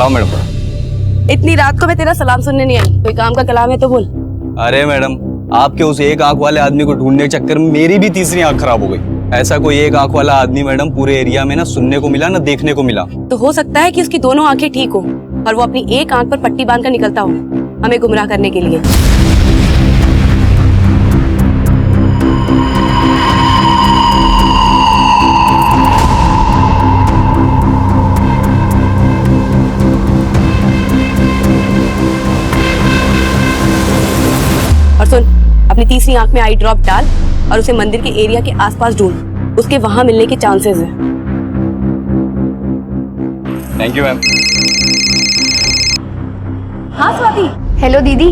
लाओ मैडम। इतनी रात को मैं तेरा सलाम सुनने नहीं आई, कोई काम का कलाम है तो बोल। अरे मैडम, आपके उस एक आंख वाले आदमी को ढूंढने के चक्कर में मेरी भी तीसरी आंख खराब हो गई। ऐसा कोई एक आंख वाला आदमी मैडम पूरे एरिया में ना सुनने को मिला ना देखने को मिला। तो हो सकता है कि उसकी दोनों आंखें ठीक हो और वो अपनी एक आंख पर पट्टी बांधकर निकलता हो हमें गुमराह करने के लिए। और सुन, अपनी तीसरी आंख में आई ड्रॉप डाल और उसे मंदिर के एरिया के आसपास ढूंढ, उसके वहां मिलने के चांसेस हैं। Thank you ma'am. हाँ स्वाति। हेलो दीदी,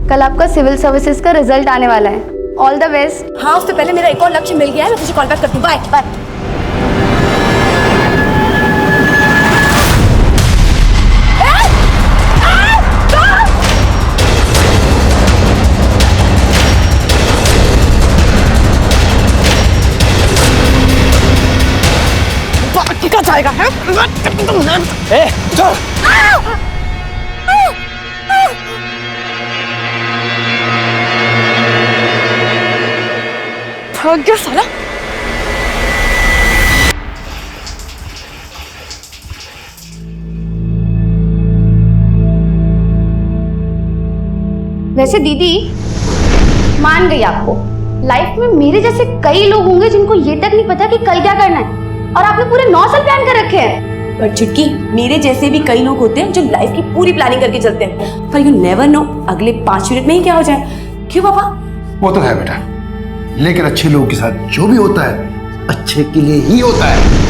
कल आपका सिविल सर्विसेज का रिजल्ट आने वाला है। All the best. हाँ, उससे पहले मेरा एक और लक्ष्य मिल गया है, मैं तुझे कॉल बैक करती हूँ। Bye bye. क्या जाएगा है? ए, चल। भाग गया साला। वैसे दीदी, मान गई आपको, लाइफ में मेरे जैसे कई लोग होंगे जिनको ये तक नहीं पता कि कल क्या करना है, और आपने पूरे 9 साल प्लान कर रखे हैं। पर चुटकी, मेरे जैसे भी कई लोग होते हैं जो लाइफ की पूरी प्लानिंग करके चलते हैं, पर यू नेवर नो अगले 5 मिनट में ही क्या हो जाए। क्यों पापा? वो तो है बेटा, लेकिन अच्छे लोगों के साथ जो भी होता है अच्छे के लिए ही होता है।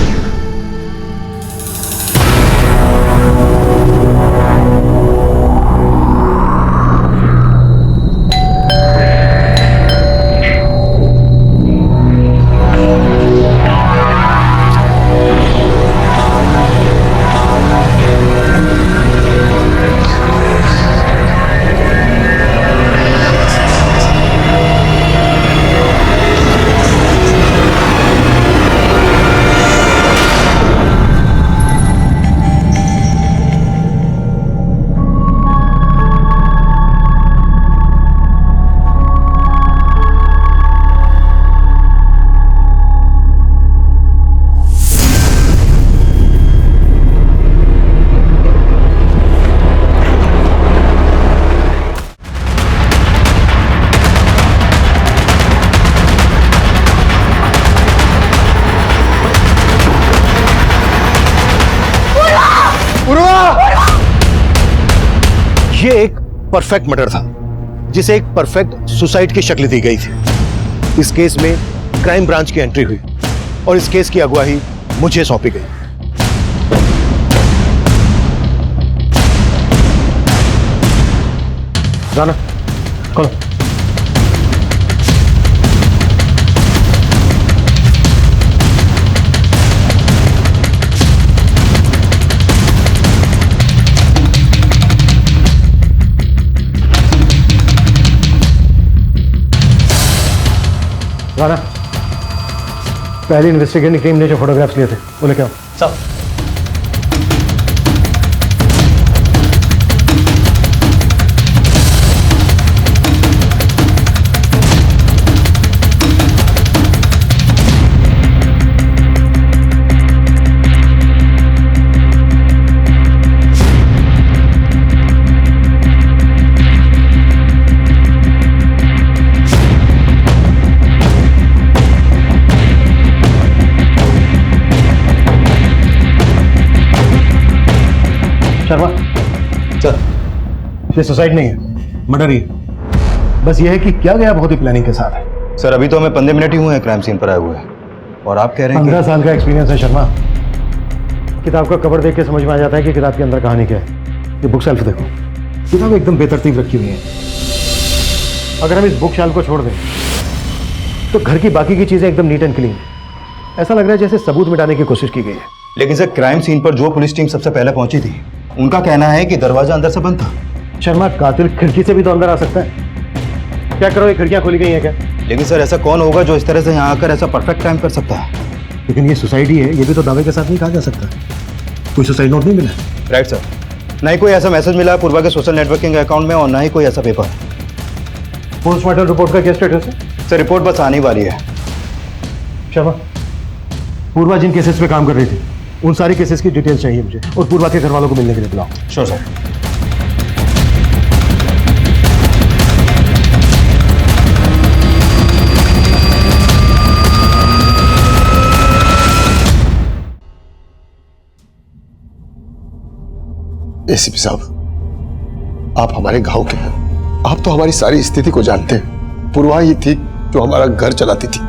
ये एक परफेक्ट मर्डर था जिसे एक परफेक्ट सुसाइड की शक्ल दी गई थी। इस केस में क्राइम ब्रांच की एंट्री हुई और इस केस की अगुवाई मुझे सौंपी गई। राना, खोलो। राना, पहली इन्वेस्टिगेटिंग टीम ने जो फोटोग्राफ्स लिए थे वो लेके आओ। सब शर्मा, चल। ये सुसाइड नहीं है, मर्डर ही है। बस ये है कि क्या गया बहुत ही प्लानिंग के साथ है। सर, अभी तो हमें 15 मिनट ही हुए हैं क्राइम सीन पर आए हुए, और आप कह रहे हैं 15 साल का एक्सपीरियंस है शर्मा। किताब का कवर देख के समझ में आ जाता है कि किताब के अंदर कहानी क्या है। ये बुक शेल्फ देखो, किताब एकदम बेतरतीब रखी हुई है। अगर हम इस बुक शेल्फ को छोड़ दें तो घर की बाकी की चीजें एकदम नीट एंड क्लीन। ऐसा लग रहा है जैसे सबूत मिटाने की कोशिश की गई है। लेकिन सर, क्राइम सीन पर जो पुलिस टीम सबसे पहले पहुंची थी, उनका कहना है कि दरवाजा अंदर से बंद था। शर्मा, कातिल खिड़की से भी तो अंदर आ सकता है। क्या करो, ये खिड़कियां खोली गई हैं क्या? लेकिन सर, ऐसा कौन होगा जो इस तरह से यहाँ आकर ऐसा परफेक्ट टाइम कर सकता है? लेकिन ये सोसाइटी है, ये भी तो दावे के साथ नहीं कहा जा सकता। कोई सुसाइड नोट नहीं मिला। राइट सर, ना ही कोई ऐसा मैसेज मिला है पूर्वा के सोशल नेटवर्किंग अकाउंट में और ना ही कोई ऐसा पेपर। पोस्टमार्टम रिपोर्ट का क्या स्टेटस है? सर रिपोर्ट बस आने वाली है। शर्मा, पूर्वा जिन केसेस पे काम कर रही थी उन सारी केसेस की डिटेल्स चाहिए मुझे, और पूर्वा के घर वालों को मिलने के लिए बुलाओ। Sure sir. एसीपी साहब, आप हमारे गांव के हैं, आप तो हमारी सारी स्थिति को जानते हैं। पूर्वा ही थी जो हमारा घर चलाती थी,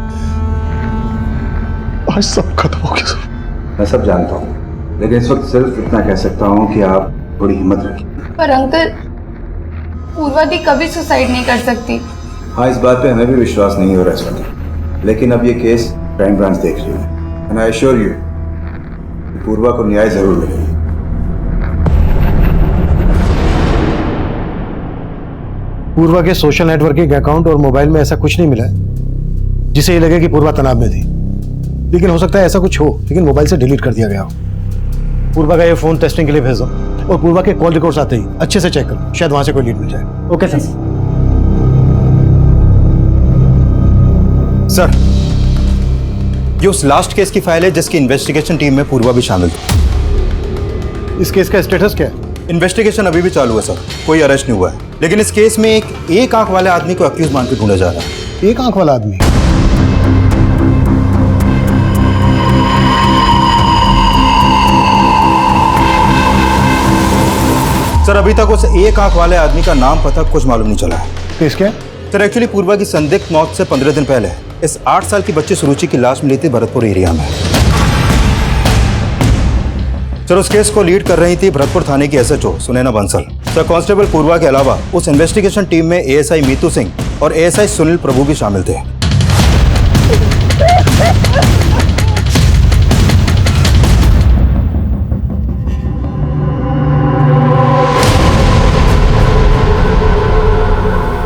आज सब खत्म हो गया सर। मैं सब जानता हूँ, लेकिन इस वक्त सिर्फ इतना कह सकता हूँ कि आप थोड़ी हिम्मत रखिए। पर अंकल, पूर्वा दी कभी सुसाइड नहीं कर सकती। हाँ, इस बात पे हमें भी विश्वास नहीं हो रहा इस वक्त, लेकिन अब ये केस क्राइम ब्रांच देख रही है। एंड आई एश्योर यू, पूर्वा को न्याय जरूर मिलेगा। पूर्वा के सोशल नेटवर्किंग अकाउंट और मोबाइल में ऐसा कुछ नहीं मिला है जिसे ये लगे कि पूर्वा तनाव में थी, लेकिन हो सकता है ऐसा कुछ हो लेकिन मोबाइल से डिलीट कर दिया गया हो। पूर्वा का ये फोन टेस्टिंग के लिए भेजो और पूर्वा के कॉल रिकॉर्ड्स आते ही अच्छे से चेक करो, शायद वहां से कोई लीड मिल जाए। Okay sir. सर, ये उस लास्ट केस की फाइल है जिसकी इन्वेस्टिगेशन टीम में पूर्वा भी शामिल थी। इस केस का स्टेटस क्या है? इन्वेस्टिगेशन अभी भी चालू है सर, कोई अरेस्ट नहीं हुआ है, लेकिन इस केस में एक आंख वाले आदमी को अक्यूज मान के ढूंढा जा रहा है। एक आंख वाला आदमी? सर अभी तक उस एक आंख वाले आदमी का नाम पता कुछ मालूम नहीं चला है। केस क्या? सर एक्चुअली पूर्वा की संदिग्ध मौत से 15 दिन पहले इस 8 साल की बच्ची सुरुचि की लाश मिली थी भरतपुर एरिया में। सर उस केस को लीड कर रही थी भरतपुर थाने की SHO Sunaina Bansal. Sir constable Purva के अलावा उस इन्वेस्टिगेशन टीम में एएसआई मीतू सिंह और एएसआई सुनील प्रभु भी शामिल थे।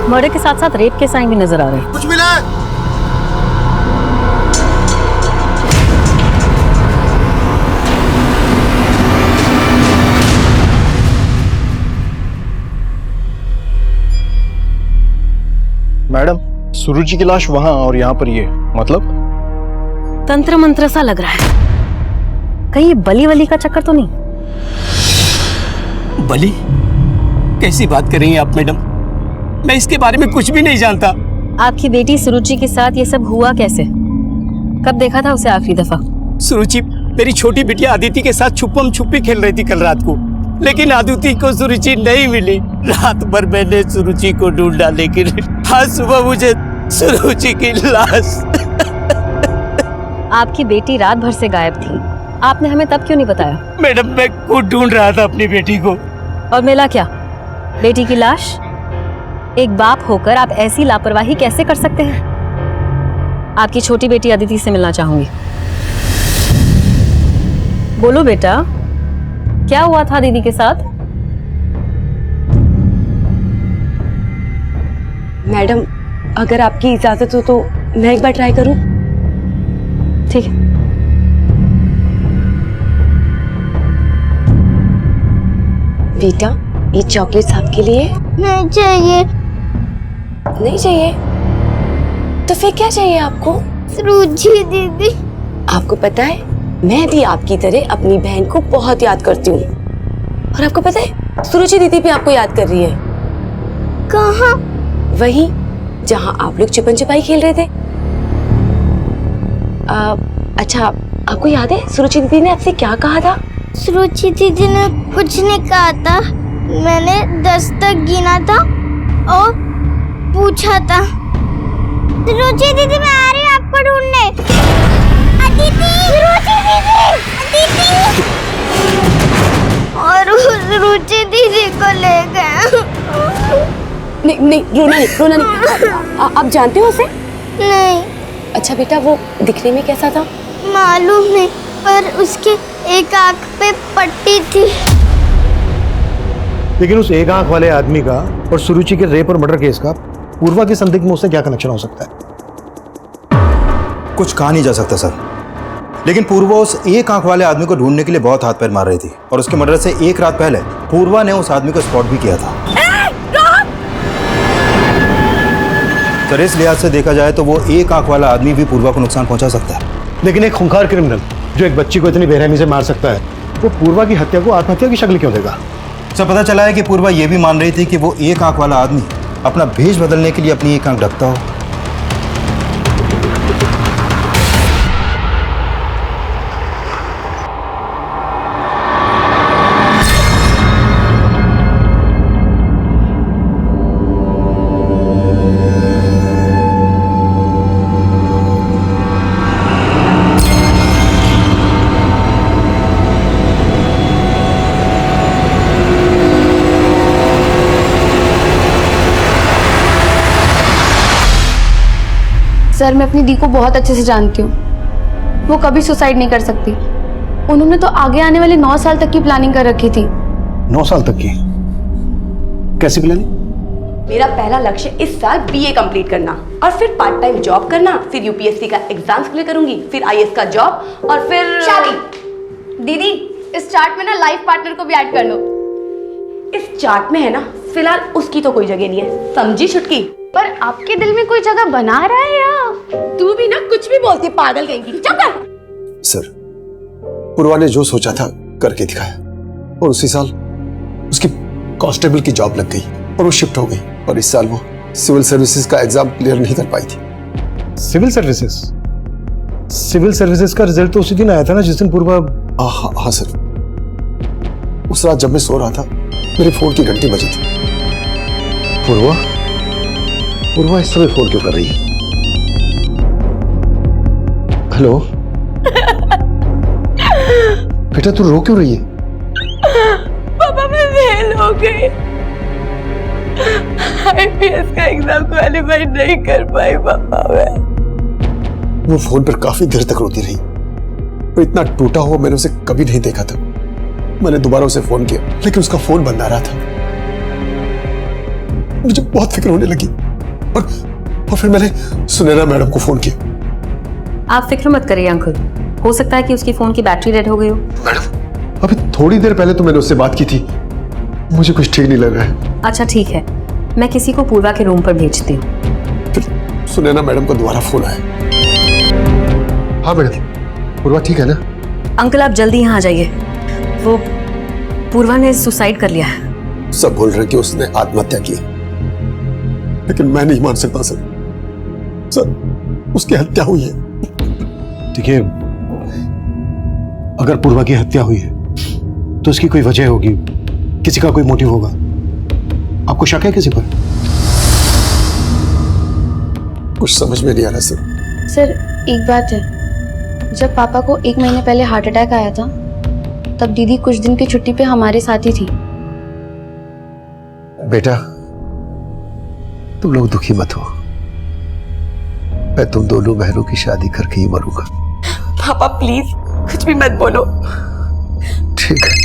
मर्डर के साथ साथ रेप के साइन भी नजर आ रहे हैं। कुछ मिला है? मैडम, सुरुचि की लाश वहां और यहाँ पर ये, मतलब? तंत्र मंत्र सा लग रहा है, कहीं ये बली वली का चक्कर तो नहीं? बली? कैसी बात कर रही हैं आप मैडम? मैं इसके बारे में कुछ भी नहीं जानता। आपकी बेटी सुरुचि के साथ ये सब हुआ कैसे? कब देखा था उसे आखिरी दफा? सुरुचि मेरी छोटी बिटिया अदिति के साथ छुपम छुपी खेल रही थी कल रात को, लेकिन अदिति को सुरुचि नहीं मिली। रात भर मैंने सुरुचि को ढूंढा, लेकिन आज सुबह मुझे सुरुचि की लाश। आपकी बेटी रात भर से गायब थी, आपने हमें तब क्यों नहीं बताया? मैडम मैं खुद ढूंढ रहा था अपनी बेटी को। और मिला क्या? बेटी की लाश? एक बाप होकर आप ऐसी लापरवाही कैसे कर सकते हैं? आपकी छोटी बेटी अदिति से मिलना चाहूंगी। बोलो बेटा, क्या हुआ था दीदी के साथ? मैडम, अगर आपकी इजाजत हो तो मैं एक बार ट्राई करूं? ठीक है। बेटा, ये चॉकलेट्स आपके लिए। नहीं चाहिए। नहीं चाहिए? तो फिर क्या चाहिए आपको? सुरुचि दीदी। आपको पता है, मैं भी आपकी तरह अपनी बहन को बहुत याद करती हूँ। और आपको पता है, सुरुचि दीदी भी आपको याद कर रही है। कहाँ? वहीं जहाँ आप लोग छुपन छुपाई खेल रहे थे। अच्छा, आपको याद है सुरुचि दीदी ने आपसे क्या कहा था? सुरुचि दीदी ने कुछ नहीं कहा था। मैंने 10 तक गिना था और पूछा था, सुरुचि दीदी मैं आ रही हूँ आपको ढूंढने। अदिति! सुरुचि दीदी! अदिति! और सुरुचि दीदी को ले गए। नहीं नहीं, रोना नहीं। आप जानते हो उसे? नहीं। अच्छा बेटा, वो दिखने में कैसा था? मालूम नहीं, पर उसके एक आंख पे पट्टी थी। लेकिन उस एक आंख वाले आदमी का और सुरुचि के रेप और मर्डर केस का पूर्वा के संदिग्ध में उससे क्या कनेक्शन हो सकता है? कुछ कहा नहीं जा सकता सर, लेकिन पूर्वा उस एक आंख वाले आदमी को ढूंढने के लिए बहुत हाथ पैर मार रही थी और उसके मर्डर से एक रात पहले पूर्वा ने उस आदमी को स्पॉट भी किया था। सर इस लिहाज से देखा जाए तो वो एक आंख वाला आदमी भी पूर्वा को नुकसान पहुंचा सकता है। लेकिन एक खूंखार क्रिमिनल जो एक बच्ची को इतनी बेरहमी से मार सकता है, वो पूर्वा की हत्या को आत्महत्या की शक्ल क्यों देगा? सर पता चला है कि पूर्वा ये भी मान रही थी कि वो एक आंख वाला आदमी अपना भेष बदलने के लिए अपनी एक आंख ढकता हो। सर मैं अपनी दी को बहुत अच्छे से जानती हूँ, वो कभी सुसाइड नहीं कर सकती। उन्होंने तो आगे आने वाले 9 साल तक की प्लानिंग कर रखी थी। 9 साल तक की? कैसी प्लानिंग? मेरा पहला लक्ष्य इस साल बीए कंप्लीट करना और फिर पार्ट टाइम जॉब करना, फिर यूपीएससी का एग्जाम्स क्लियर करूंगी, फिर आईएएस का जॉब और फिर शादी। दीदी इस चार्ट में ना लाइफ पार्टनर को भी ऐड कर लो। इस चार्ट में है ना, फिलहाल उसकी तो कोई जगह नहीं है, समझी छुटकी? पर आपके दिल में कोई जगह बना रहा है या? तू भी ना कुछ भी बोलती, पागल कहीं की। चुप कर। सर पूर्वा ने जो सोचा था करके दिखाया और उसी साल उसकी कांस्टेबल की जॉब लग गई और वो शिफ्ट हो गई और इस साल वो सिविल सर्विसेज का एग्जाम क्लियर नहीं कर पाई थी। Civil services? सिविल सर्विसेज का रिजल्ट तो उसी दिन आया था ना जिस दिन पूर्वा। हाँ सर, उस रात जब मैं सो रहा था मेरे फोन की घंटी बजी थी। पूर्वा इस समय फोन क्यों कर रही है? हेलो बेटा, तू रो क्यों रही है? पापा मैं फेल हो गई, आईपीएस का एग्जाम क्वालिफाई नहीं कर पाई पापा मैं। वो फोन पर काफी देर तक रोती रही। वो इतना टूटा हुआ मैंने उसे कभी नहीं देखा था। मैंने दोबारा उसे फोन किया लेकिन उसका फोन बंद आ रहा था। मुझे बहुत फिक्र होने लगी और फिर मैंने सुनैना मैडम को फोन किया। आप फिक्र मत करिए अंकल, हो सकता है कि उसकी फोन की बैटरी डेड हो गई हो। मैडम अभी थोड़ी देर पहले तो मैंने उससे बात की थी, मुझे कुछ ठीक नहीं लग रहा है। अच्छा ठीक है, मैं किसी को पूर्वा के रूम पर भेजती हूँ। फिर सुनैना मैडम को दोबारा फोन आया। हाँ मैडम, पूर्वा ठीक है ना? अंकल आप जल्दी यहाँ आ जाइए, वो पूर्वा ने सुसाइड कर लिया है। सब बोल रहे कि उसने आत्महत्या की, लेकिन मैं नहीं मान सकता सर। सर उसकी हत्या हुई है। देखिए, अगर पूर्वा की हत्या हुई है तो उसकी कोई वजह होगी, किसी का कोई मोटिव होगा। आपको शक है किसी पर? कुछ समझ में नहीं आ रहा सर। सर एक बात है, जब पापा को 1 महीने पहले हार्ट अटैक आया था तब दीदी कुछ दिन की छुट्टी पे हमारे साथ ही थी। बेटा तुम लोग दुखी मत हो, मैं तुम दोनों बहनों की शादी करके ही मरूंगा। पापा प्लीज कुछ भी मत बोलो। ठीक है।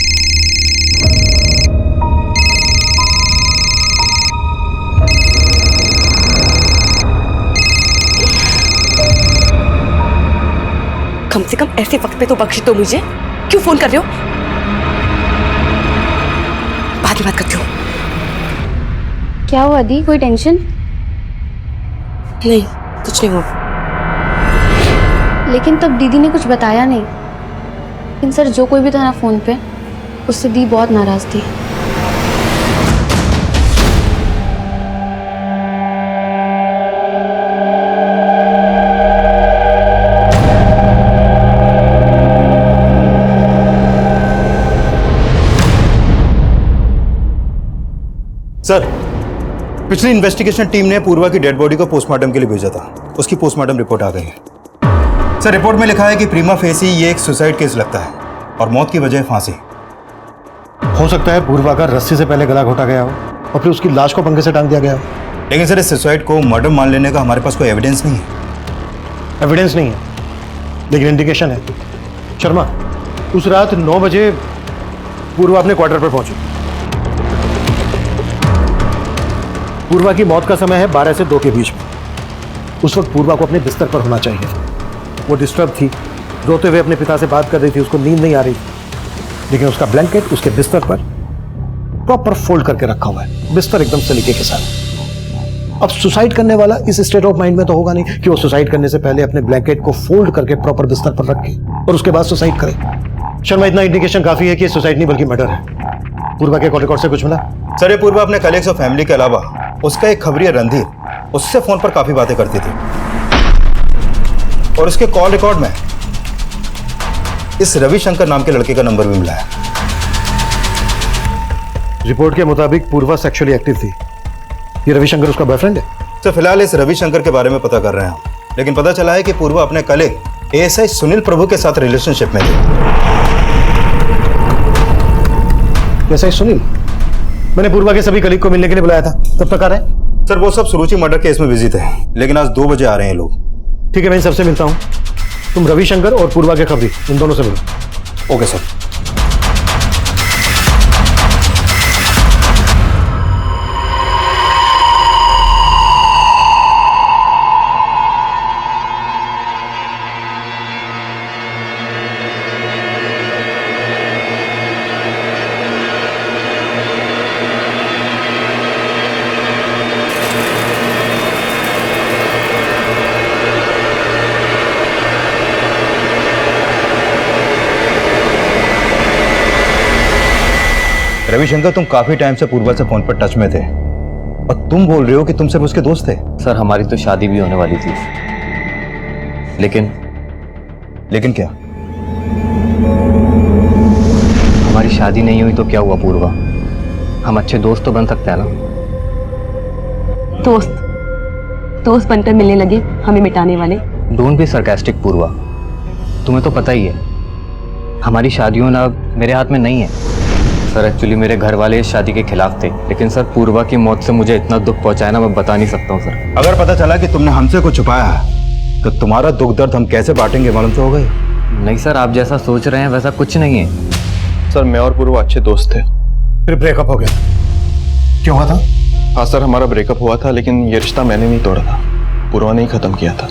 कम से कम ऐसे वक्त पे तो बख्श दो मुझे। क्यों फोन कर रहे हो? बाद में बात करती हूँ। क्या हुआ दी, कोई टेंशन? नहीं कुछ नहीं हुआ। लेकिन तब दीदी ने कुछ बताया नहीं। लेकिन सर जो कोई भी था ना फोन पे, उससे दी बहुत नाराज थी। सर पिछली इन्वेस्टिगेशन टीम ने पूर्वा की डेड बॉडी को पोस्टमार्टम के लिए भेजा था। उसकी पोस्टमार्टम रिपोर्ट आ गई है। सर रिपोर्ट में लिखा है कि प्रीमा फेसी ये एक सुसाइड केस लगता है और मौत की वजह फांसी। हो सकता है पूर्वा का रस्सी से पहले गला घोटा गया हो और फिर उसकी लाश को पंखे से टांग दिया गया हो। लेकिन सर इस सुसाइड को मर्डर मान लेने का हमारे पास कोई एविडेंस नहीं है। एविडेंस नहीं है लेकिन इंडिकेशन है। शर्मा, उस रात 9 बजे पूर्वा अपने क्वार्टर पर पहुंची। पूर्वा की मौत का समय है 12 से 2 के बीच में। उस वक्त पूर्वा को अपने बिस्तर पर होना चाहिए। वो डिस्टर्ब थी, रोते हुए अपने पिता से बात कर रही थी, उसको नींद नहीं आ रही थी, लेकिन उसका ब्लैंकेट उसके बिस्तर पर प्रॉपर फोल्ड करके रखा हुआ है, बिस्तर एकदम सलीके के साथ। अब सुसाइड करने वाला इस स्टेट ऑफ माइंड में तो होगा नहीं कि वो सुसाइड करने से पहले अपने ब्लैंकेट को फोल्ड करके प्रॉपर बिस्तर पर रखे और उसके बाद सुसाइड करे। शर्मा, इतना इंडिकेशन काफी है कि सुसाइड नहीं बल्कि मर्डर है। पूर्वा के कॉल रिकॉर्ड से कुछ मिला? सर, ये पूर्वा अपने कलीग्स और फैमिली के अलावा उसका एक खबरिया रणधीर, उससे फोन पर काफी बातें करती थी और उसके कॉल रिकॉर्ड में इस रविशंकर नाम के लड़के का नंबर भी मिला है। रिपोर्ट के मुताबिक पूर्वा सेक्सुअली एक्टिव थी। ये रविशंकर उसका बॉयफ्रेंड है? तो फिलहाल इस रविशंकर के बारे में पता कर रहे हैं, लेकिन पता चला है कि पूर्वा अपने कलीग एएसआई सुनील प्रभु के साथ रिलेशनशिप में थी। एएसआई सुनील? मैंने पूर्वा के सभी कलीग को मिलने के लिए बुलाया था, तब तक आ रहे हैं? सर, वो सब सुरुचि मर्डर केस में बिजी थे, लेकिन आज 2 बजे आ रहे हैं लोग। ठीक है, मैं इन सबसे मिलता हूँ। तुम रविशंकर और पूर्वा के खबरी, इन दोनों से मिलो। Okay sir. रविशंकर, तुम काफी टाइम से पूर्वा से फोन पर टच में थे और तुम बोल रहे हो कि तुम सिर्फ उसके दोस्त थे। सर, हमारी तो शादी भी होने वाली थी, लेकिन क्या? हमारी शादी नहीं हुई तो क्या हुआ पूर्वा? हम अच्छे दोस्त तो बन सकते हैं ना। दोस्त बनकर मिलने लगे हमें मिटाने वाले। डोंट बी सरकास्टिक पूर्वा, तुम्हें तो पता ही है हमारी शादियों ना मेरे हाथ में नहीं है। सर, एक्चुअली मेरे घर वाले इस शादी के खिलाफ थे, लेकिन सर पूर्वा की मौत से मुझे इतना दुख पहुंचाया ना, मैं बता नहीं सकता हूँ सर। अगर पता चला कि तुमने हमसे कुछ छुपाया है तो तुम्हारा दुख दर्द हम कैसे बांटेंगे, मालूम तो होगा ही। नहीं सर, आप जैसा सोच रहे हैं वैसा कुछ नहीं है। सर, मैं और पूर्वा अच्छे दोस्त थे। फिर ब्रेकअप हो गया? क्यों हुआ था? हाँ सर, हमारा ब्रेकअप हुआ था, लेकिन ये रिश्ता मैंने नहीं तोड़ा था, पूर्वा ने ही खत्म किया था।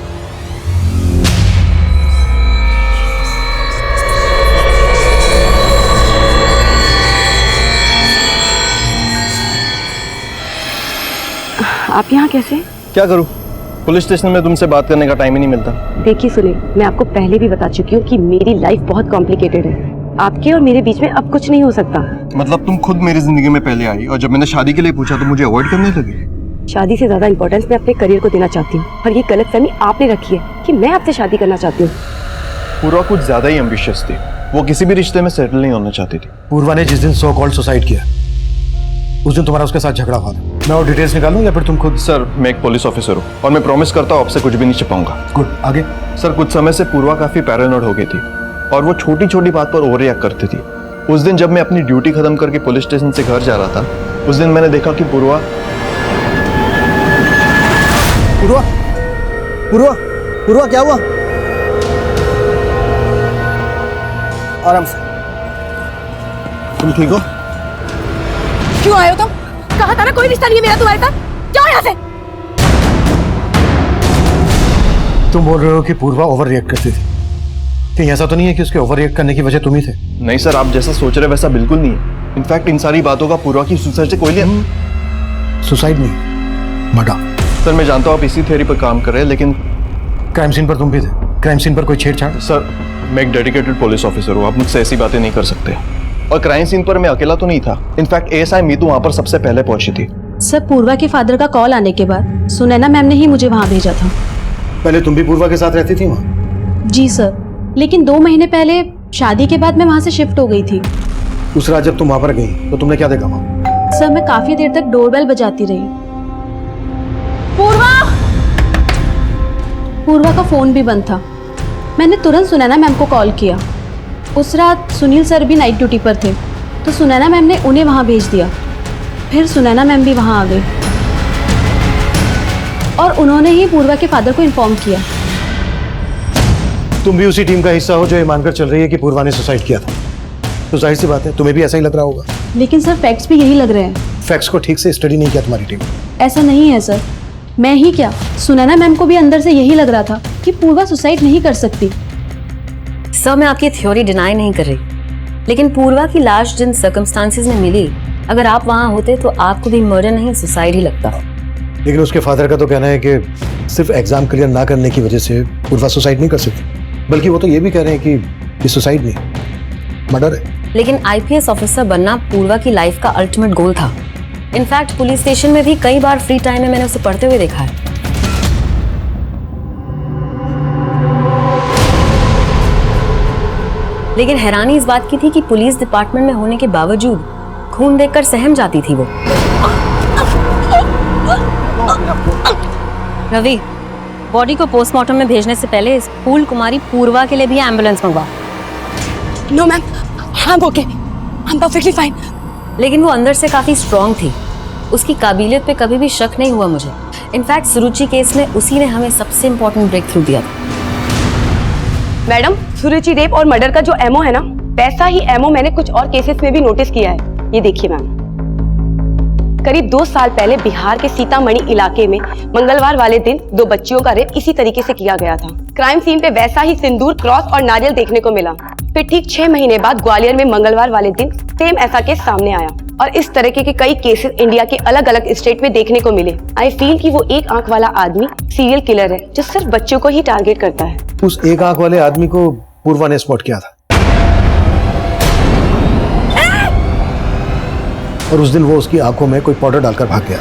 आप यहाँ कैसे? क्या करूं, पुलिस स्टेशन में तुमसे बात करने का टाइम ही नहीं मिलता। देखिए सुनिए, मैं आपको पहले भी बता चुकी हूँ कि मेरी लाइफ बहुत कॉम्प्लिकेटेड है। आपके और मेरे बीच में अब कुछ नहीं हो सकता। मतलब तुम खुद मेरी जिंदगी में पहले आई और जब मैंने शादी के लिए पूछा तो मुझे अवॉइड करने लगी। शादी से ज्यादा इंपॉर्टेंस मैं अपने करियर को देना चाहती हूँ, और ये गलतफहमी आपने रखी है कि मैं आपसे शादी करना चाहती हूँ। पूर्वा कुछ ज्यादा ही एम्बिशियस थी, वो किसी भी रिश्ते में सेटल नहीं होना चाहती थी। पूर्वा ने जिस दिन सो कॉल्ड सुसाइड किया, उस दिन तुम्हारा उसके साथ झगड़ा हुआ था। मैं और डिटेल्स निकालूं या फिर तुम खुद? सर, मैं एक पुलिस ऑफिसर हूँ और मैं प्रॉमिस करता हूँ आपसे कुछ भी नहीं छिपाऊंगा। गुड, आगे? सर, कुछ समय से पूर्वा काफी पैरानॉइड हो गई थी और वो छोटी छोटी बात पर ओवर रिएक्ट करती थी। उस दिन जब मैं अपनी ड्यूटी खत्म करके पुलिस स्टेशन से घर जा रहा था, उस दिन मैंने देखा कि पूर्वा क्या हुआ? आराम से। तुम ठीक हो? क्यों आए हो तुम? कहा था ना कोई रिश्ता नहीं है मेरा तुम्हारे साथ। जाओ यहाँ से। तुम बोल रहे हो कि पूर्वा ओवर रिएक्ट करती थी, कहीं ऐसा तो नहीं है कि उसके ओवर रिएक्ट करने की वजह तुम ही थे? नहीं सर, आप जैसा सोच रहे वैसा बिल्कुल नहीं है। इनफैक्ट इन सारी बातों का पूर्वा की सुसाइड से कोई लिया। सुसाइड नहीं, मर्डर। सर, मैं जानता हूँ आप इसी थ्योरी पर काम कर रहे हैं, लेकिन क्राइम सीन पर तुम भी थे। क्राइम सीन पर कोई छेड़छाड़? सर, मैं एक डेडिकेटेड पुलिस ऑफिसर हूँ, आप मुझसे ऐसी बातें नहीं कर सकते। और क्राइम सीन पर मैं अकेला तो नहीं था। इनफैक्ट एएसआई मीतू वहां पर सबसे पहले पहुंची थी। सर, पूर्वा के फादर का कॉल आने के बाद सुनैना मैम ने ही मुझे वहाँ भेजा था। पहले तुम भी पूर्वा के साथ रहती थी वहाँ? जी सर, लेकिन 2 महीने पहले शादी के बाद मैं वहाँ से शिफ्ट हो गई थी। उस रात जब तुम वहाँ पर गई तो तुमने क्या देखा वहाँ? सर, मैं काफी देर तक डोरबेल बजाती रही। पूर्वा का फोन भी बंद था। मैंने तुरंत सुनैना मैम को कॉल किया। उस रात सुनील सर भी नाइट ड्यूटी पर थे, तो सुनैना मैम ने उन्हें वहाँ भेज दिया। फिर सुनैना मैम भी वहाँ आ गई और उन्होंने ही पूर्वा के फादर को इन्फॉर्म किया। तुम भी उसी टीम का हिस्सा हो जो ये मानकर चल रही है कि पूर्वा ने सुसाइड किया था, तो जाहिर सी बात है तुम्हें भी ऐसा ही लग रहा होगा। लेकिन सर, फैक्ट्स भी यही लग रहे हैं। फैक्ट्स को ठीक से स्टडी नहीं किया तुम्हारी टीम? ऐसा नहीं है सर, मैं ही क्या, सुनैना मैम को भी अंदर से यही लग रहा था कि पूर्वा सुसाइड नहीं कर सकती। सर मैं आपकी थ्योरी डिनाई नहीं कर रही, लेकिन पूर्वा की लाश जिन सर्कमस्टांसेस में मिली, अगर आप वहां होते तो आपको भी मर्डर नहीं सुसाइड ही लगता। लेकिन उसके फादर का तो कहना है कि सिर्फ एग्जाम क्लियर ना करने की वजह से पूर्वा सुसाइड नहीं कर सकती, बल्कि वो तो ये भी कह रहे हैं कि ये सुसाइड नहीं मर्डर है। लेकिन आईपीएस ऑफिसर बनना पूर्वा की लाइफ का अल्टीमेट गोल था। इनफैक्ट पुलिस स्टेशन में भी कई बार फ्री टाइम में मैंने उसे पढ़ते हुए देखा है। लेकिन हैरानी इस बात की थी कि पुलिस डिपार्टमेंट में होने के बावजूद खून देखकर सहम जाती थी वो। रवि, बॉडी को पोस्टमार्टम में भेजने से पहले इस फूल कुमारी पूर्वा के लिए भी एम्बुलेंस मंगवा। नो मैम, हाँ okay, I am perfectly fine. लेकिन वो अंदर से काफी स्ट्रांग थी, उसकी काबिलियत पे कभी भी शक नहीं हुआ मुझे। इनफैक्ट सुरुचि केस में उसी ने हमें सबसे इम्पोर्टेंट ब्रेक थ्रू दिया था। मैडम, सुरुचि रेप और मर्डर का जो एमओ है ना, वैसा ही एमओ मैंने कुछ और केसेस में भी नोटिस किया है। ये देखिए मैम, करीब 2 साल पहले बिहार के सीतामढ़ी इलाके में मंगलवार वाले दिन 2 बच्चियों का रेप इसी तरीके से किया गया था। क्राइम सीन पे वैसा ही सिंदूर, क्रॉस और नारियल देखने को मिला। फिर ठीक 6 महीने बाद ग्वालियर में मंगलवार वाले दिन सेम ऐसा केस सामने आया और इस तरीके के कई केसेस इंडिया के अलग अलग स्टेट में देखने को मिले। आई फील कि वो एक आंख वाला आदमी सीरियल किलर है जो सिर्फ बच्चों को ही टारगेट करता है। उस एक आंख वाले आदमी को पूर्वा ने स्पॉट किया था और उस दिन वो उसकी आंखों में कोई पाउडर डालकर भाग गया।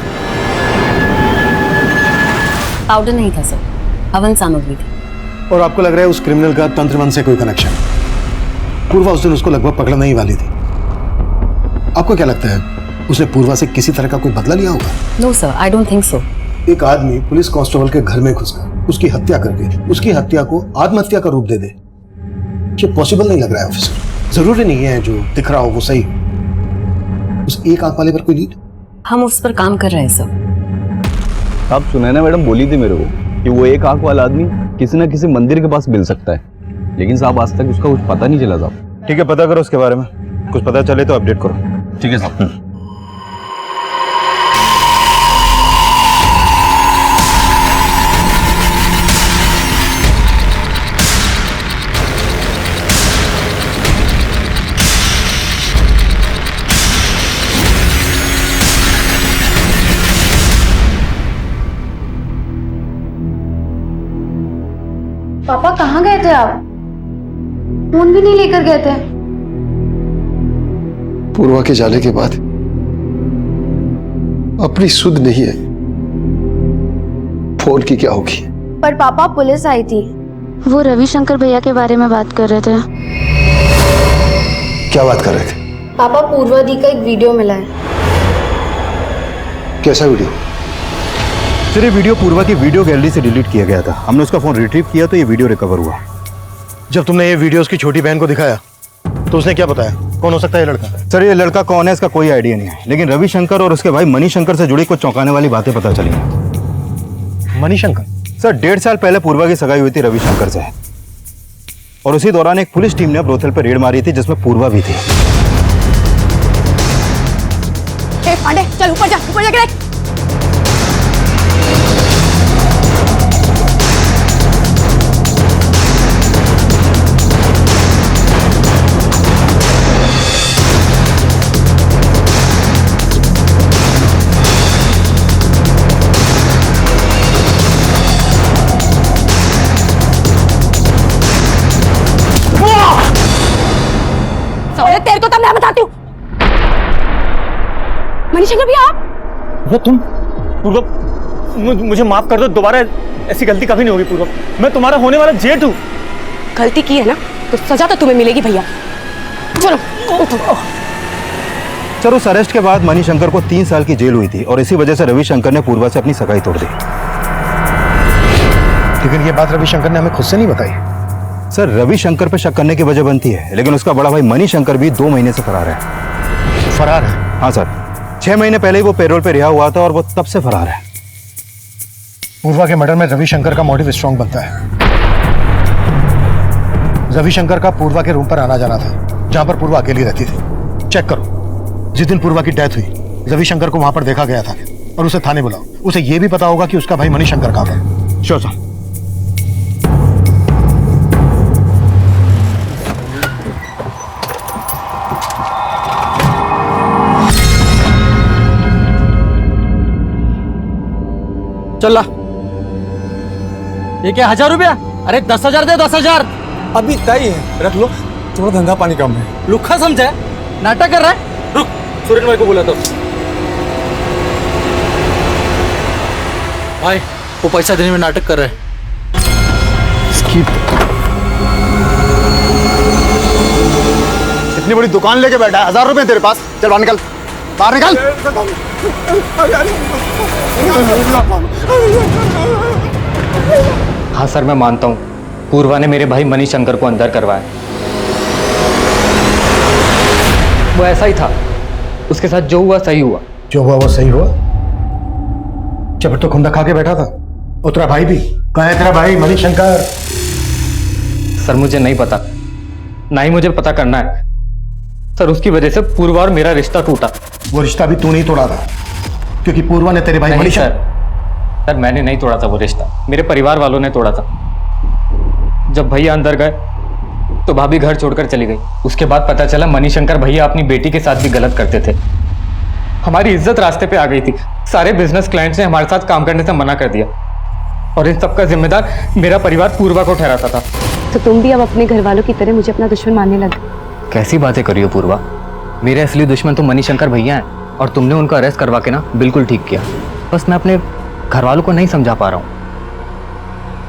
पाउडर नहीं था सर, हवन सामग्री थी। और आपको लग रहा है उस क्रिमिनल का तंत्रमन से कोई कनेक्शन? पूर्वा उस दिन उसको लगभग पकड़ने ही वाली थी। आपको क्या लगता है उसने पूर्वा से किसी तरह का कोई बदला लिया होगा? No sir, I don't think so. एक आदमी पुलिस कांस्टेबल के घर में घुसकर उसकी हत्या करके उसकी हत्या को आत्महत्या का रूप दे दे, ये पॉसिबल नहीं लग रहा है ऑफिसर। जरूरी नहीं है जो दिख रहा हो वो सही हो। उस एक आंख वाले पर कोई लीड? हम उस पर काम कर रहे हैं सर। आप सुनैना मैडम बोली थी मेरे को कि वो एक आंख वाला आदमी किसी न किसी मंदिर के पास मिल सकता है, लेकिन साहब आज तक उसका कुछ पता नहीं चला साहब। ठीक है, पता करो उसके बारे में, कुछ पता चले तो अपडेट करो। ठीक है साहब। पापा कहाँ गए थे आप? फोन भी नहीं लेकर गए थे। पूर्वा के जाने के बाद अपनी सुध नहीं है, फोन की क्या होगी? पर पापा पुलिस आई थी, वो रविशंकर भैया के बारे में बात कर रहे थे। क्या बात कर रहे थे? पापा पूर्वा दी का एक वीडियो मिला है। कैसा वीडियो? सर ये वीडियो पूर्वा की वीडियो गैलरी से डिलीट किया गया था। हमने उसका फोन रिट्रीव किया तो ये वीडियो रिकवर हुआ। जब तुमने ये वीडियो उसकी छोटी बहन को दिखाया तो उसने क्या बताया? कौन हो सकता है ये लड़का? सर ये लड़का कौन है इसका कोई आइडिया नहीं है, लेकिन रविशंकर और उसके भाई मणिशंकर से जुड़ी कुछ चौंकाने वाली बातें पता चली हैं। मणिशंकर? सर 1.5 साल पहले पूर्वा की सगाई हुई थी रविशंकर से, और उसी दौरान एक पुलिस टीम ने ब्रोथल पर रेड मारी थी जिसमें पूर्वा भी थी। पांडे चल ऊपर जाके देख। तेरे को तब मैं बताती हूँ। मणिशंकर भी आप? तुम पूर्व, मुझे माफ कर दो, दोबारा ऐसी गलती कभी नहीं होगी पूर्व। मैं तुम्हारा होने वाला जेठ हूँ। गलती की है ना तो सजा तो तुम्हें मिलेगी भैया। चलो सर उस अरेस्ट के बाद मणिशंकर को 3 साल की जेल हुई थी और इसी वजह से रविशंकर ने पूर्वा से अपनी सगाई तोड़ दी। लेकिन ये बात रविशंकर ने हमें खुद से नहीं बताई। सर रविशंकर पे शक करने की वजह बनती है, लेकिन उसका बड़ा भाई मणिशंकर भी 2 महीने से फरार है। फरार है? हाँ सर, 6 महीने पहले ही वो पेरोल पे रिहा हुआ था और वो तब से फरार है। पूर्वा के मर्डर में रविशंकर का मोटिव स्ट्रॉन्ग बनता है। रविशंकर का पूर्वा के रूम पर आना जाना था जहां पर पूर्वा अकेली रहती थी। चेक करो, जिस दिन पूर्वा की डेथ हुई रविशंकर को वहां पर देखा गया था और उसे थाने बुलाओ। उसे यह भी पता होगा कि उसका भाई मणिशंकर कहां है। Sure sir. चल ला। ये क्या 1000 रुपया? अरे 10,000 दे 10,000। अभी तय है, रख लो, थोड़ा धंधा पानी कम है। लुखा समझा है? नाटक कर रहा है? रुक, सुरेंद्र भाई को बोला तो। भाई वो पैसा देने में नाटक कर रहा है। इतनी बड़ी दुकान लेके बैठा है, 1000 रुपए तेरे पास, चल बाहर निकल, बाहर निकल। हाँ सर, मैं मानता हूँ पूर्वा ने मेरे भाई मणिशंकर को अंदर करवाया। वो ऐसा ही था, उसके साथ जो हुआ सही हुआ। जो हुआ वो सही हुआ? जब तो खुंदा खा के बैठा था, और तेरा भाई भी कहाँ है? तेरा भाई मणिशंकर? सर मुझे नहीं पता, ना ही मुझे पता करना है सर। उसकी वजह से पूर्वा और मेरा रिश्ता टूटा। वो रिश्ता भी तू नहीं तोड़ा था, क्योंकि पूर्वा ने तेरे भाई मणिशंकर। सर मैंने नहीं तोड़ा था वो रिश्ता, मेरे परिवार वालों ने तोड़ा था। जब भैया अंदर गए तो भाभी घर छोड़कर चली गई। उसके बाद पता चला मणिशंकर भैया अपनी बेटी के साथ भी गलत करते थे। हमारी इज्जत रास्ते पे आ गई थी। सारे बिजनेस क्लाइंट्स ने हमारे साथ काम करने से मना कर दिया, और इन सबका जिम्मेदार मेरा परिवार पूर्वा को ठहराता था। तो तुम भी अब अपने घर वालों की तरह मुझे अपना दुश्मन मानने लगे? कैसी बातें करी हो पूर्वा? मेरे असली दुश्मन तो मणिशंकर भैया हैं, और तुमने उनको अरेस्ट करवा के ना बिल्कुल ठीक किया। बस मैं अपने घर वालों को नहीं समझा पा रहा हूँ।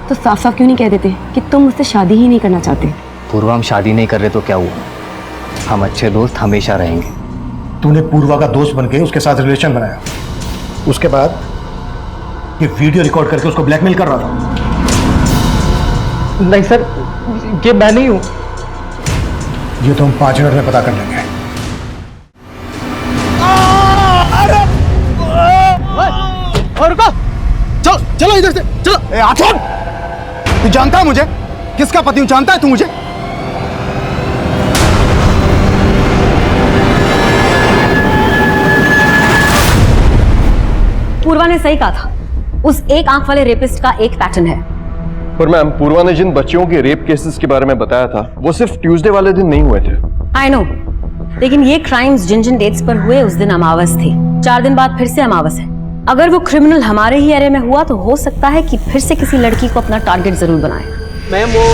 तो साफ साफ क्यों नहीं कह देते कि तुम मुझसे शादी ही नहीं करना चाहते? पूर्वा, हम शादी नहीं कर रहे तो क्या हुआ? हम अच्छे दोस्त हमेशा रहेंगे। तूने पूर्वा का दोस्त बन के उसके साथ रिलेशन बनाया, उसके बाद ये वीडियो रिकॉर्ड करके उसको ब्लैकमेल कर रहा था। नहीं सर, ये मैं नहीं हूं। ये तो हम 5 मिनट में पता कर लेंगे। रुको, चलो चलो इधर से चलो। छोड़, तू जानता है मुझे किसका पति हूं? जानता है तू मुझे? पूर्वा ने सही कहा था, उस एक आंख वाले रेपिस्ट का एक पैटर्न है। पर मैम, पूर्वा ने जिन बच्चियों के रेप केसेस के बारे में बताया था वो सिर्फ ट्यूसडे वाले दिन नहीं हुए थे। आई नो, लेकिन ये क्राइम्स जिन जिन डेट्स पर हुए उस दिन अमावस थी। 4 दिन बाद फिर से अमावस है। अगर वो क्रिमिनल हमारे ही एरिया में हुआ तो हो सकता है कि फिर से किसी लड़की को अपना टारगेट जरूर बनाए। मैम वो,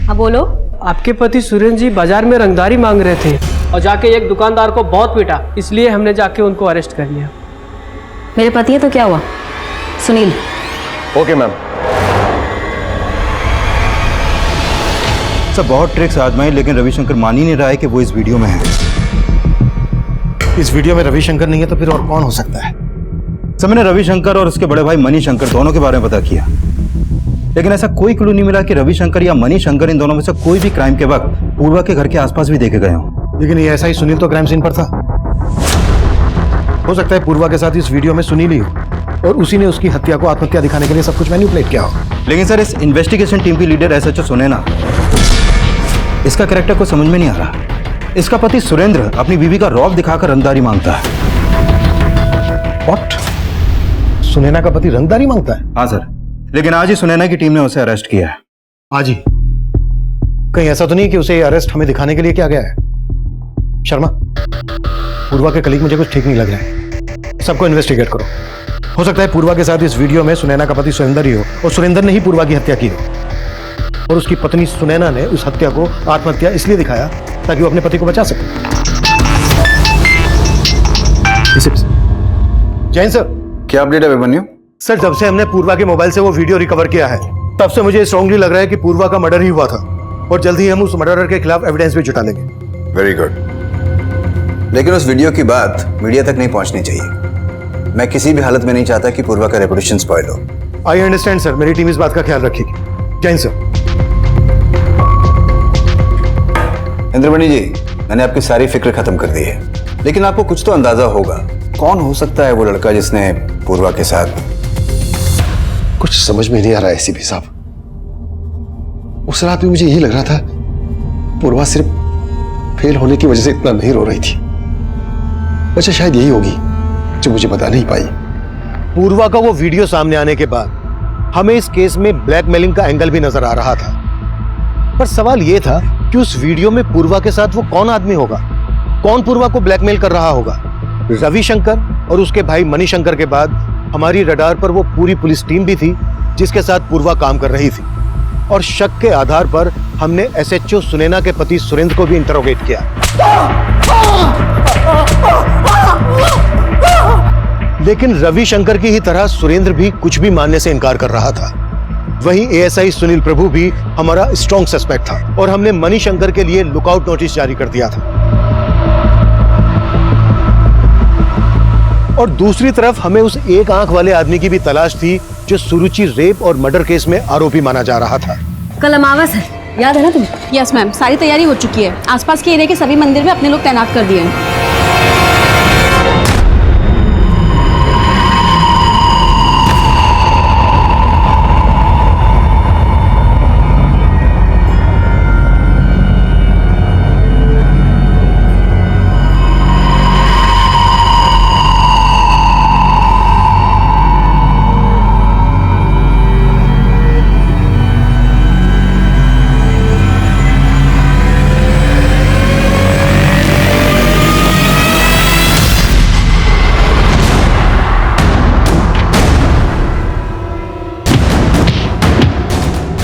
हाँ बोलो। आपके पति सुरेंद्र जी बाजार में रंगदारी मांग रहे थे और जाके एक दुकानदार को बहुत पीटा, इसलिए हमने जाके उनको अरेस्ट कर लिया। मेरे पति है तो क्या हुआ? सुनील। Okay ma'am. सब बहुत ट्रिक्स आजमाई, लेकिन रविशंकर मान ही नहीं रहा है कि वो इस वीडियो में है। इस वीडियो में रविशंकर नहीं है तो फिर और कौन हो सकता है? सब मैंने रविशंकर और उसके बड़े भाई मणिशंकर दोनों के बारे में पता किया, लेकिन ऐसा कोई क्लू नहीं मिला कि रविशंकर या मणिशंकर इन दोनों में से कोई भी क्राइम के वक्त पूर्वा के घर के आसपास भी देखे गए हों। लेकिन ये ऐसा ही सुनील तो क्राइम सीन पर था। हो सकता है पूर्वा के साथ इस वीडियो में सुनील ही हो, और उसी ने उसकी हत्या को आत्महत्या दिखाने के लिए सब कुछ मैनिपुलेट किया हो। लेकिन सर, इस इन्वेस्टिगेशन टीम की लीडर एसएचओ सुनैना, इसका कैरेक्टर को समझ में नहीं आ रहा। इसका पति सुरेंद्र अपनी बीवी का रौब दिखाकर रंगदारी मांगता है। What? सुनैना का पति रंगदारी मांगता है? हाँ सर, लेकिन आज ही सुनैना की टीम ने उसे अरेस्ट किया है। आज ही? कहीं ऐसा तो नहीं कि उसे अरेस्ट हमें दिखाने के लिए किया गया है? शर्मा, पूर्वा के कलीग मुझे कुछ ठीक नहीं लग रहा है। सबको इन्वेस्टिगेट करो। हो सकता है पूर्वा के साथ इस वीडियो में सुनैना का पति सुरेंद्र ही हो, और सुरेंद्र ने ही पूर्वा की हत्या की हो, और उसकी पत्नी सुनैना ने उस हत्या को आत्महत्या इसलिए दिखाया ताकि वो अपने पति को बचा सके। जैन सर। क्या अपडेट है अभिमन्यु? सर, जब से हमने पूर्वा के मोबाइल से वो वीडियो रिकवर किया है, तब से मुझे स्ट्रांगली लग रहा है कि पूर्वा का मर्डर ही हुआ था, और जल्द ही हम उस मर्डरर के खिलाफ एविडेंस भी जुटा लेंगे। वेरी गुड, लेकिन उस वीडियो की बात मीडिया तक नहीं पहुंचनी चाहिए। मैं किसी भी हालत में नहीं चाहता कि पूर्वा का रेपुटेशन स्पॉइल हो। आई अंडरस्टैंड सर, मेरी टीम इस बात का ख्याल रखेगी। जैन सर। इंद्रमणि जी, मैंने आपकी सारी फिक्र खत्म कर दी है, लेकिन आपको कुछ तो अंदाजा होगा कौन हो सकता है वो लड़का जिसने पूर्वा के साथ। कुछ समझ में नहीं आ रहा है एसीपी साहब। उस रात भी मुझे यही लग रहा था पूर्वा सिर्फ फेल होने की वजह से इतना नहीं रो रही थी। वजह शायद यही होगी जो मुझे बता नहीं पाई। पूर्वा का वो वीडियो सामने आने के बाद हमें इस केस में ब्लैकमेलिंग का एंगल भी नजर आ रहा था, पर सवाल यह था कि उस वीडियो में पूर्वा के साथ वो कौन आदमी होगा, कौन पूर्वा को ब्लैकमेल कर रहा होगा? रविशंकर और उसके भाई मणिशंकर के बाद हमारी रडार पर वो पूरी पुलिस टीम भी थी जिसके साथ पूर्वा काम कर रही थी, और शक के आधार पर हमने एसएचओ सुनैना के पति सुरेंद्र को भी इंटरोगेट किया। लेकिन रविशंकर की ही तरह सुरेंद्र भी कुछ भी मानने से इनकार कर रहा था। वहीं एएसआई सुनील प्रभु भी हमारा स्ट्रॉन्ग सस्पेक्ट था और हमने मणिशंकर के लिए लुकआउट नोटिस जारी कर दिया था। और दूसरी तरफ हमें उस एक आंख वाले आदमी की भी तलाश थी जो सुरुचि रेप और मर्डर केस में आरोपी माना जा रहा था। कल अमावस है, याद है ना तुम्हें? यस मैम, सारी तैयारी हो चुकी है। आसपास के एरिया के सभी मंदिर में अपने लोग तैनात कर दिए हैं।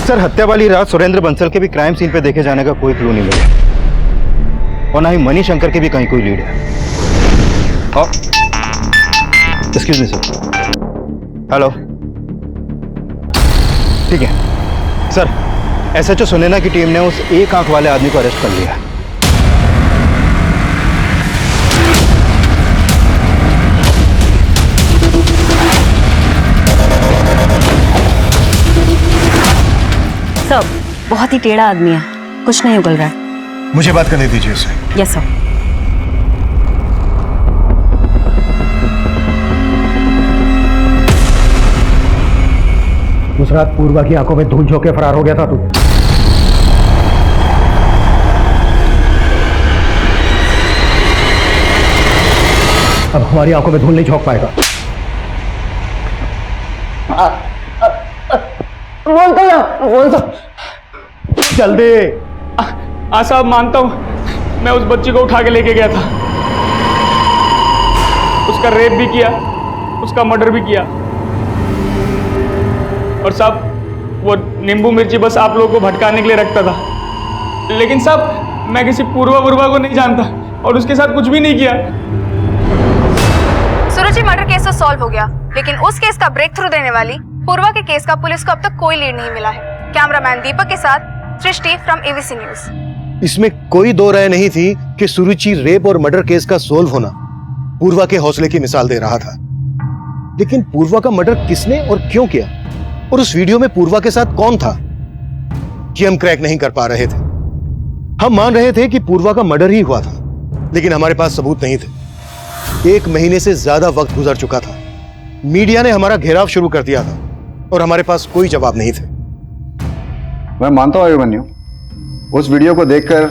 सर, हत्या वाली रात सुरेंद्र बंसल के भी क्राइम सीन पे देखे जाने का कोई क्लू नहीं मिला, और ना ही मणिशंकर के भी कहीं कोई लीड है। Excuse me sir. हेलो, ठीक है सर। एसएचओ सुनैना की टीम ने उस एक आंख वाले आदमी को अरेस्ट कर लिया। सब बहुत ही टेढ़ा आदमी है, कुछ नहीं उगल रहा है। मुझे बात करने दीजिए उससे। Yes sir. उस रात पूर्वा की आंखों में धूल झोंक के फरार हो गया था तू। अब हमारी आंखों में धूल नहीं झोंक पाएगा। बोलता जल्दी। साहब, मानता हूँ मैं उस बच्ची को उठा के लेके गया था, उसका रेप भी किया, उसका मर्डर भी किया। और साहब, वो नींबू मिर्ची बस आप लोगों को भटकाने के लिए रखता था। लेकिन साहब, मैं किसी पूर्वा को नहीं जानता और उसके साथ कुछ भी नहीं किया। सुरुचि मर्डर केस तो सॉल्व हो गया, लेकिन उस केस का ब्रेक थ्रू देने वाली पूर्वा के केस का पुलिस को अब तक कोई लीड नहीं मिला है। कैमरामैन दीपक के साथ सृष्टि फ्रॉम एबीसी न्यूज। इसमें कोई दो राय नहीं थी कि सुरुचि रेप और मर्डर केस का सोल्व होना पूर्वा के हौसले की मिसाल दे रहा था। लेकिन पूर्वा का मर्डर किसने और क्यों किया, और उस वीडियो में पूर्वा के साथ कौन था, ये हम क्रैक नहीं कर पा रहे थे। हम मान रहे थे कि पूर्वा का मर्डर ही हुआ था, लेकिन हमारे पास सबूत नहीं थे। 1 महीने से ज्यादा वक्त गुजर चुका था, मीडिया ने हमारा घेराव शुरू कर दिया था और हमारे पास कोई जवाब नहीं थे। मैं मानता हूं अभिमन्यु, उस वीडियो को देखकर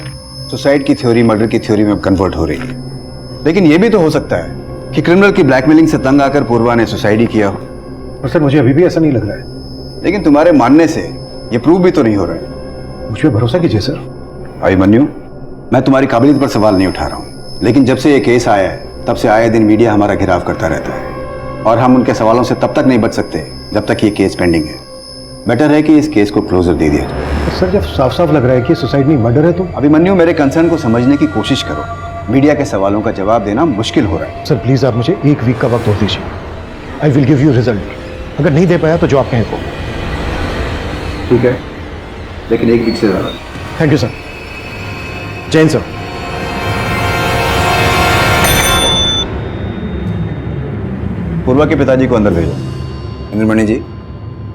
सुसाइड की थ्योरी मर्डर की थ्योरी में कन्वर्ट हो रही है। लेकिन यह भी तो हो सकता है कि क्रिमिनल की ब्लैकमेलिंग से तंग आकर पूर्वा ने सुसाइड ही किया हो। और सर, मुझे अभी भी ऐसा नहीं लग रहा है। लेकिन तुम्हारे मानने से यह प्रूव भी तो नहीं हो रहा है। मुझ पर भरोसा कीजिए सर। अभिमन्यु, मैं तुम्हारी काबिलियत पर सवाल नहीं उठा रहा हूं, लेकिन जब से यह केस आया है तब से आए दिन मीडिया हमारा घेराव करता रहता है, और हम उनके सवालों से तब तक नहीं बच सकते जब तक ये केस पेंडिंग है। बेटर है कि इस केस को क्लोजर दे दिया जाए। सर, जब साफ साफ लग रहा है कि सुसाइड नहीं मर्डर है तो। अभिमन्यु, मेरे कंसर्न को समझने की कोशिश करो। मीडिया के सवालों का जवाब देना मुश्किल हो रहा है। सर प्लीज, आप मुझे 1 वीक का वक्त और दीजिए। I will give you result. अगर नहीं दे पाया तो जो आप कहें वो। ठीक है, लेकिन 1 वीक से ज्यादा। Thank you sir. Jain sir. Purva के पिताजी को अंदर भेजो। इंद्रमणि जी,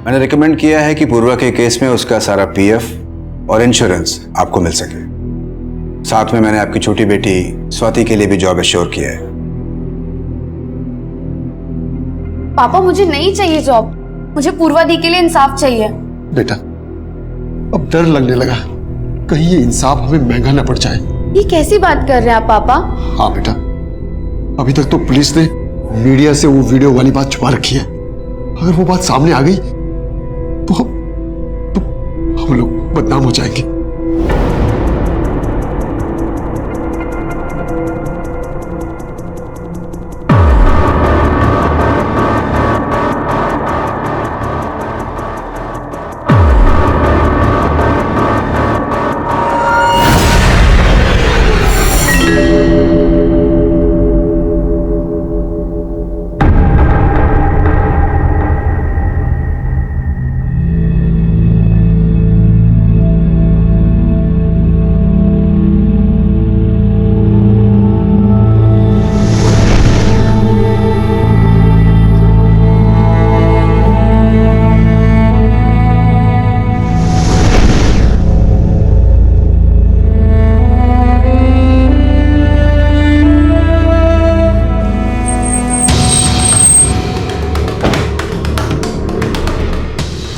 मैंने रिकमेंड किया है कि पूर्वा के केस में उसका सारा पीएफ और इंश्योरेंस आपको मिल सके। साथ में मैंने आपकी छोटी बेटी स्वाति के लिए भी जॉब एश्योर किया है। पापा, मुझे नहीं चाहिए जॉब, मुझे पूर्वा दी के लिए इंसाफ चाहिए। बेटा, अब डर लगने लगा कहीं ये इंसाफ हमें महंगा न पड़ जाए। ये कैसी बात कर रहे हैं आप पापा? हाँ बेटा, अभी तक तो पुलिस ने मीडिया से वो वीडियो वाली बात छुपा रखी है। अगर वो बात सामने आ गई तो हम लोग बदनाम हो जाएंगे।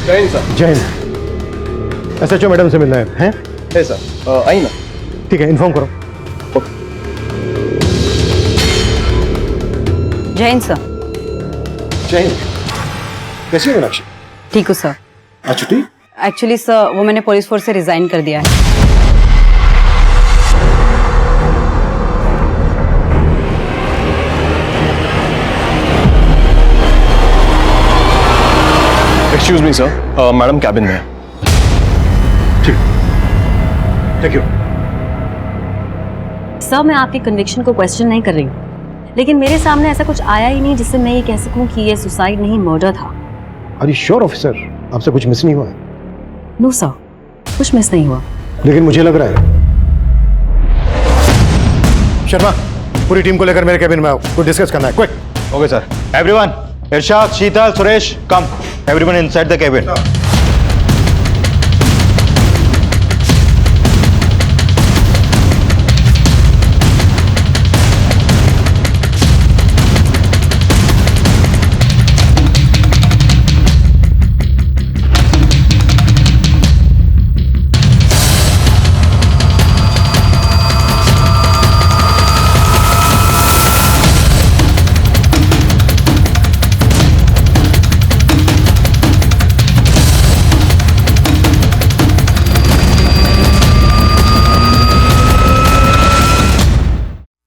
जय हिंद सर। जय हिंद। SHO मैडम से मिलना है सर। आई ना। ठीक है, इन्फॉर्म करो। जय हिंद सर। जय हिंद। कैसी है मीनाक्षी? ठीक हो सर। आज छुट्टी? एक्चुअली सर वो मैंने पुलिस फोर्स से रिजाइन कर दिया है। Excuse me sir, madam cabin में है। ठीक, थैंक यू। सर मैं आपके कन्विक्शन को क्वेश्चन नहीं कर रही हूँ, लेकिन मेरे सामने ऐसा कुछ आया ही नहीं जिससे मैं ये कह सकूं कि ये सुसाइड नहीं मर्डर था। Are you sure officer? आपसे कुछ मिस नहीं हुआ? नो सर, कुछ मिस नहीं हुआ। लेकिन मुझे लग रहा है। शर्मा, पूरी टीम को लेकर मेरे कैबिन में आओ, कुछ डिस्कस करना है। Quick. Okay sir. Everyone, Irshad, Sheetal, Suresh, come. Everyone inside the cabin.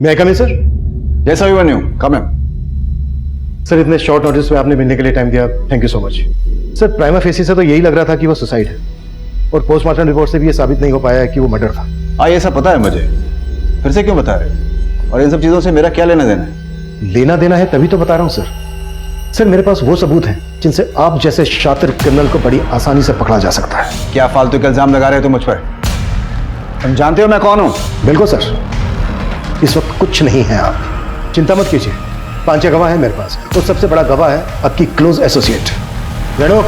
मैं कम सर। जैसा भी बने हो, कम है। सर इतने शॉर्ट नोटिस में आपने मिलने के लिए टाइम दिया, thank you so much. Sir prima facie से तो यही लग रहा था कि वो सुसाइड है, और पोस्टमार्टम रिपोर्ट से भी ये साबित नहीं हो पाया है कि वो मर्डर था। हाँ, ये सब पता है मुझे, फिर से क्यों बता रहे? और इन सब चीजों से मेरा क्या लेना देना है? लेना देना है तभी तो बता रहा हूं सर। सर मेरे पास वो सबूत हैं जिनसे आप जैसे शातिर क्रिमिनल को बड़ी आसानी से पकड़ा जा सकता है। क्या फालतू के इल्जाम लगा रहे हो तुम मुझ पर? तुम जानते हो मैं कौन हूं? बिल्कुल सर, इस वक्त कुछ नहीं है आप चिंता मत कीजिए। 5-6 गवाह है मेरे पास, और सबसे बड़ा गवाह है आपकी क्लोज एसोसिएट रेणु।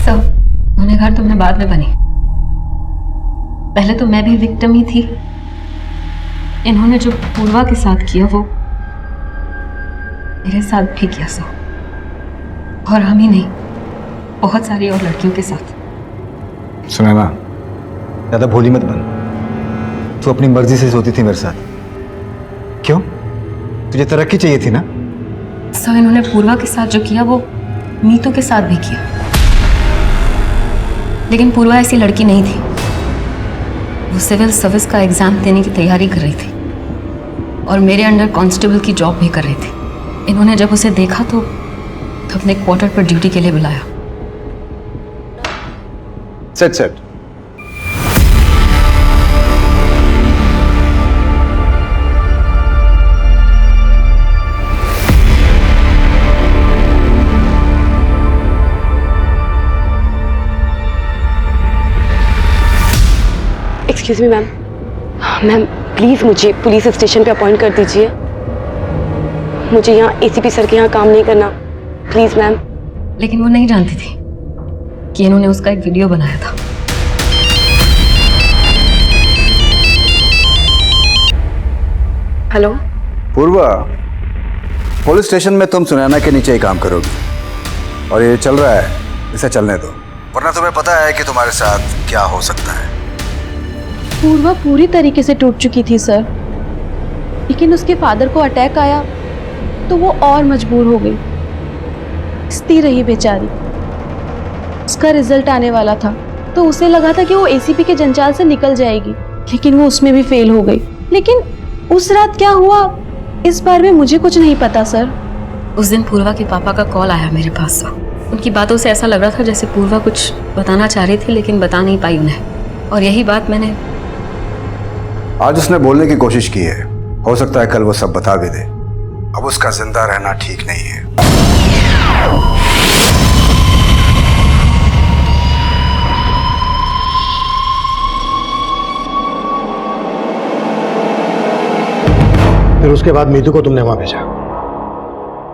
सर गुनहगार तो मैं बाद में बनी, पहले तो मैं भी विक्टिम ही थी। इन्होंने जो पूर्वा के साथ किया वो मेरे साथ भी किया सर, और हम ही नहीं, बहुत सारी और लड़कियों के साथ। सुनैना, ज्यादा भोली मत बन। तू अपनी मर्जी से सोती थी मेरे साथ, क्यों? तुझे तरक्की चाहिए थी ना? सर इन्होंने पूर्वा के साथ जो किया वो नीतू के साथ भी किया, लेकिन पूर्वा ऐसी लड़की नहीं थी। वो सिविल सर्विस का एग्जाम देने की तैयारी कर रही थी और मेरे अंडर कांस्टेबल की जॉब भी कर रही थी। इन्होंने जब उसे देखा तो अपने क्वार्टर पर ड्यूटी के लिए बुलाया। Set excuse me ma'am, ma'am please मुझे पुलिस स्टेशन पे अपॉइंट कर दीजिए। मुझे यहाँ ACP सर के यहाँ काम नहीं करना, प्लीज मैम। लेकिन वो नहीं जानती थी कि इन्होंने उसका एक वीडियो बनाया था। हेलो पूर्वा, पुलिस स्टेशन में तुम सुनैना के नीचे ही काम करोगी, और ये चल रहा है, इसे चलने दो, वरना तुम्हें पता है कि तुम्हारे साथ क्या हो सकता है। पूर्वा पूरी तरीके से टूट चुकी थी सर, लेकिन उसके फादर को अटैक आया तो वो और मजबूर हो गई, स्थिर रही बेचारी। उसका रिजल्ट आने वाला था तो उसे लगा था कि वो ACP के जंजाल से निकल जाएगी, लेकिन वो उसमें भी फेल हो गई। लेकिन उस रात क्या हुआ इस बारे में मुझे कुछ नहीं पता सर। उस दिन पूर्वा के पापा का कॉल आया मेरे पास। उनकी बातों से ऐसा लग रहा था जैसे पूर्वा कुछ बताना चाह रही थी लेकिन बता नहीं पाई उन्हें, और यही बात मैंने आज उसने बोलने की कोशिश की है, हो सकता है कल वो सब बता भी दे। अब उसका जिंदा रहना ठीक नहीं है। फिर उसके बाद मीतू को तुमने वहां भेजा।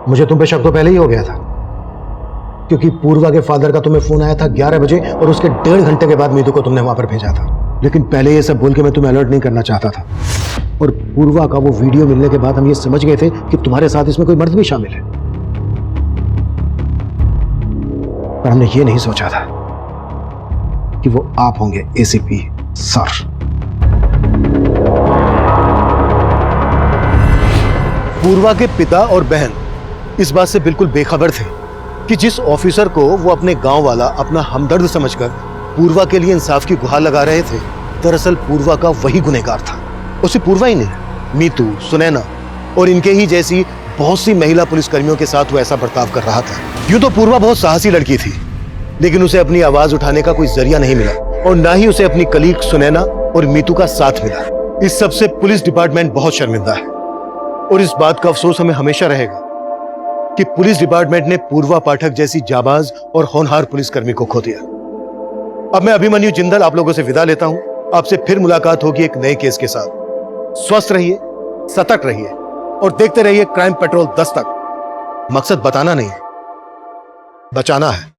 मुझे तुम पे शक तो पहले ही हो गया था, क्योंकि पूर्वा के फादर का तुम्हें फोन आया था 11 बजे और उसके 1.5 घंटे के बाद मीतू को तुमने वहां पर भेजा था। लेकिन पहले ये सब बोल के मैं तुम्हें अलर्ट नहीं करना चाहता था। और पूर्वा का वो वीडियो मिलने के बाद हम ये समझ गए थे कि तुम्हारे साथ इसमें कोई मर्द भी शामिल है, पर हमने ये नहीं सोचा था कि वो आप होंगे एसीपी सर। पूर्वा के पिता और बहन इस बात से बिल्कुल बेखबर थे कि जिस ऑफिसर को वो अपने गांव वाला अपना हमदर्द समझकर पूर्वा के लिए इंसाफ की गुहार लगा रहे थे, दरअसल पूर्वा का वही गुनहगार था। उसे पूर्वा ही नहीं, मीतू, सुनैना और इनके ही जैसी बहुत सी महिला पुलिसकर्मियों के साथ वो ऐसा बर्ताव कर रहा था। यूं तो पूर्वा बहुत साहसी लड़की थी, लेकिन उसे अपनी आवाज उठाने का कोई जरिया नहीं मिला और ना ही उसे अपनी कलीग सुनैना और मीतू का साथ मिला। इस सबसे पुलिस डिपार्टमेंट बहुत शर्मिंदा है और इस बात का अफसोस हमें हमेशा रहेगा कि पुलिस डिपार्टमेंट ने पूर्वा पाठक जैसी जाबाज और होनहार पुलिसकर्मी को खो दिया। अब मैं अभिमन्यु जिंदल आप लोगों से विदा लेता हूं। आपसे फिर मुलाकात होगी एक नए केस के साथ। स्वस्थ रहिए, सतर्क रहिए और देखते रहिए क्राइम पेट्रोल 10 तक। मकसद बताना नहीं, बचाना है।